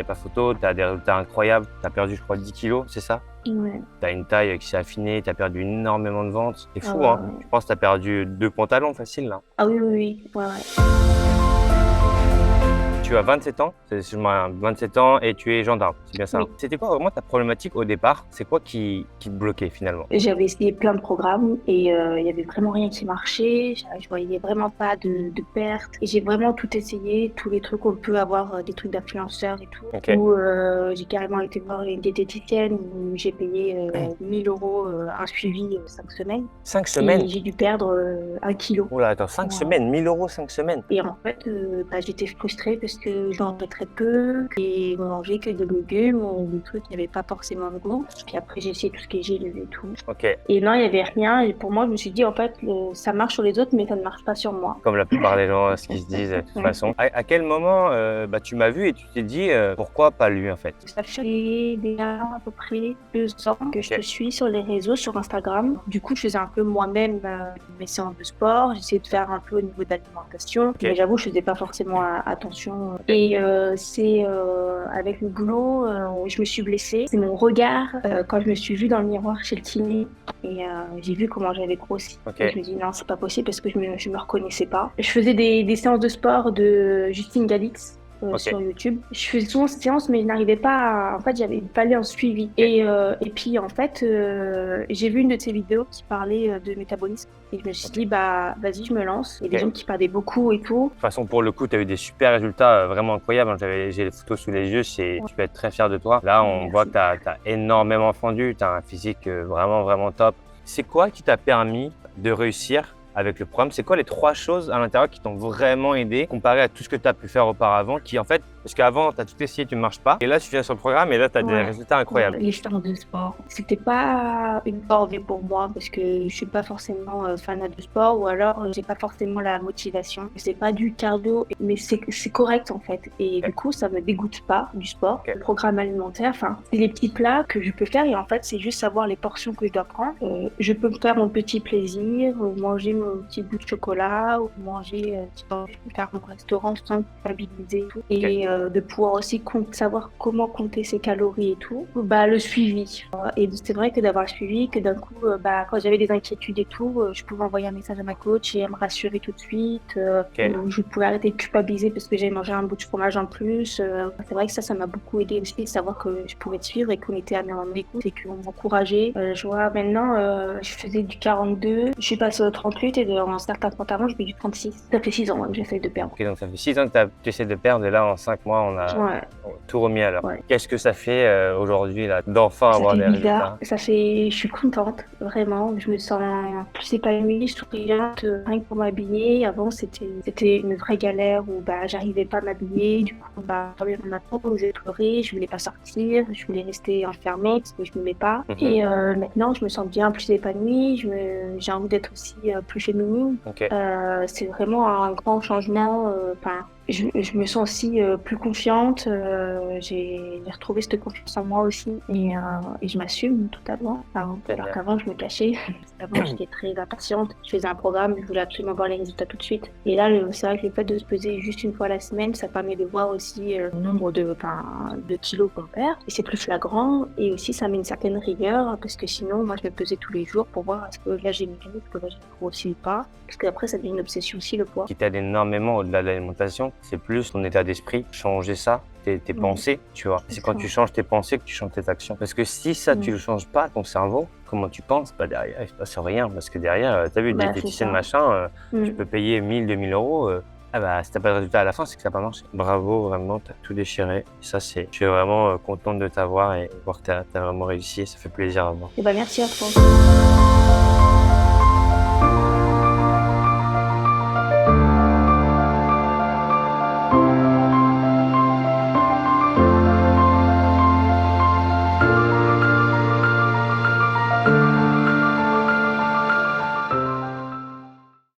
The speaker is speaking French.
a pas photo, tu as des résultats incroyables. Tu as perdu, je crois, 10 kilos, c'est ça? Ouais. Tu as une taille qui s'est affinée, tu as perdu énormément de ventre. C'est Ah fou, ouais, hein? ouais. Je pense que tu as perdu 2 pantalons facile, là. Ah oui, oui, oui. Ouais, ouais. Tu as 27 ans, c'est 27 ans et tu es gendarme, c'est bien ça? Oui. C'était quoi vraiment ta problématique au départ? C'est quoi qui te bloquait finalement? J'avais essayé plein de programmes et il y avait vraiment rien qui marchait. Je voyais vraiment pas de perte. Et j'ai vraiment tout essayé, tous les trucs qu'on peut avoir, des trucs d'influenceurs et tout. Ok. Où j'ai carrément été voir une diététicienne où j'ai payé 1 000 € un suivi 5 semaines. 5 Et semaines? j'ai dû perdre 1 kilo. Oh là, attends, 5 Ouais. semaines, 1000 € 5 semaines. Et en fait, j'étais frustrée parce que je mangeais très peu et je mangeais que des légumes ou des trucs qui n'avaient pas forcément de goût. Puis après, j'ai essayé tout ce qui est gel et tout. Ok. Et non, il n'y avait rien. Et pour moi, je me suis dit, en fait, ça marche sur les autres, mais ça ne marche pas sur moi. Comme la plupart des gens, ce qu'ils se disent de toute Ouais. façon. À quel moment tu m'as vu et tu t'es dit pourquoi pas lui en fait? Ça fait déjà à peu près 2 ans que je te suis sur les réseaux, sur Instagram. Du coup, je faisais un peu moi-même mes séances de sport. J'essayais de faire un peu au niveau de l'alimentation. Mais j'avoue, je faisais pas forcément attention. Et c'est avec le boulot où je me suis blessée. C'est mon regard quand je me suis vue dans le miroir chez le kiné. Et j'ai vu comment j'avais grossi. Ok. Et je me dis non, c'est pas possible parce que je me reconnaissais pas. Je faisais des séances de sport de Justine Galix. Sur YouTube. Je faisais souvent cette séance, mais je n'arrivais pas à... En fait, il fallait un suivi. Et puis, en fait, j'ai vu une de tes vidéos qui parlait de métabolisme. Et je me suis dit, bah, vas-y, je me lance. Il y a des gens qui parlaient beaucoup et tout. De toute façon, pour le coup, tu as eu des super résultats vraiment incroyables. J'ai les photos sous les yeux, tu peux être très fier de toi. Là, on voit que tu as énormément fondu, tu as un physique vraiment, vraiment top. C'est quoi qui t'a permis de réussir avec le programme? C'est quoi les 3 choses à l'intérieur qui t'ont vraiment aidé comparé à tout ce que tu as pu faire auparavant qui en fait, parce qu'avant tu as tout essayé, tu ne marches pas et là tu viens sur le programme et là tu as des résultats incroyables. Les séances de sport, c'était pas une corvée pour moi parce que je suis pas forcément fanat de sport ou alors j'ai pas forcément la motivation. C'est pas du cardio, mais c'est correct en fait et du coup ça me dégoûte pas du sport. Le programme alimentaire, enfin c'est les petits plats que je peux faire et en fait c'est juste savoir les portions que je dois prendre. Je peux me faire mon petit plaisir, manger mon petit bout de chocolat ou manger, faire mon restaurant sans culpabiliser et tout. Et de pouvoir aussi savoir comment compter ses calories et tout. Bah, le suivi. Et c'est vrai que d'avoir le suivi, que d'un coup, quand j'avais des inquiétudes et tout, je pouvais envoyer un message à ma coach et elle me rassurer tout de suite. Je pouvais arrêter de culpabiliser parce que j'avais mangé un bout de fromage en plus. C'est vrai que ça m'a beaucoup aidé aussi, de savoir que je pouvais te suivre et qu'on était à mon écoute et qu'on m'encourageait. Je vois maintenant, je faisais du 42, je suis passée au 38 et dans certains pantalons, je fais du 36. Ça fait 6 ans que j'essaie de perdre. Ok, donc ça fait 6 ans que tu essaies de perdre et là en 5 mois on a tout remis à l'heure. Qu'est-ce que ça fait aujourd'hui là d'enfin avoir des résultats? Je suis contente, vraiment. Je me sens plus épanouie, souriante, rien que pour m'habiller. Avant, c'était une vraie galère où j'arrivais pas à m'habiller. Du coup, j'avais ma peau, j'osais pleurer, je voulais pas sortir, je voulais rester enfermée parce que je m'aimais pas. Et maintenant, je me sens bien plus épanouie. J'ai envie d'être aussi plus féminine. C'est vraiment un grand changement. Je me sens aussi plus confiante. J'ai retrouvé cette confiance en moi aussi et je m'assume totalement. Alors qu'avant, je me cachais. Avant, j'étais très impatiente. Je faisais un programme, je voulais absolument voir les résultats tout de suite. Et là, c'est vrai que le fait de se peser juste une fois la semaine, ça permet de voir aussi le nombre de kilos qu'on perd. Et c'est plus flagrant. Et aussi, ça met une certaine rigueur parce que sinon, moi, je me pesais tous les jours pour voir est-ce que là, j'ai maigri, est-ce que là, j'ai grossi ou pas. Parce qu'après, ça devient une obsession aussi, le poids. Qui t'aide énormément au-delà de l'alimentation, c'est plus ton état d'esprit, changer ça, tes pensées, tu vois. C'est quand tu changes tes pensées que tu changes tes actions. Parce que si ça, tu le changes pas, ton cerveau, comment tu penses, derrière, il se passe rien. Parce que derrière, t'as vu, diététicienne, machin, tu peux payer 1000, 2000 €. Si t'as pas de résultat à la fin, c'est que ça n'a pas marché. Bravo, vraiment, t'as tout déchiré. Et ça, je suis vraiment contente de t'avoir et voir que t'as vraiment réussi. Ça fait plaisir à voir. Merci à toi.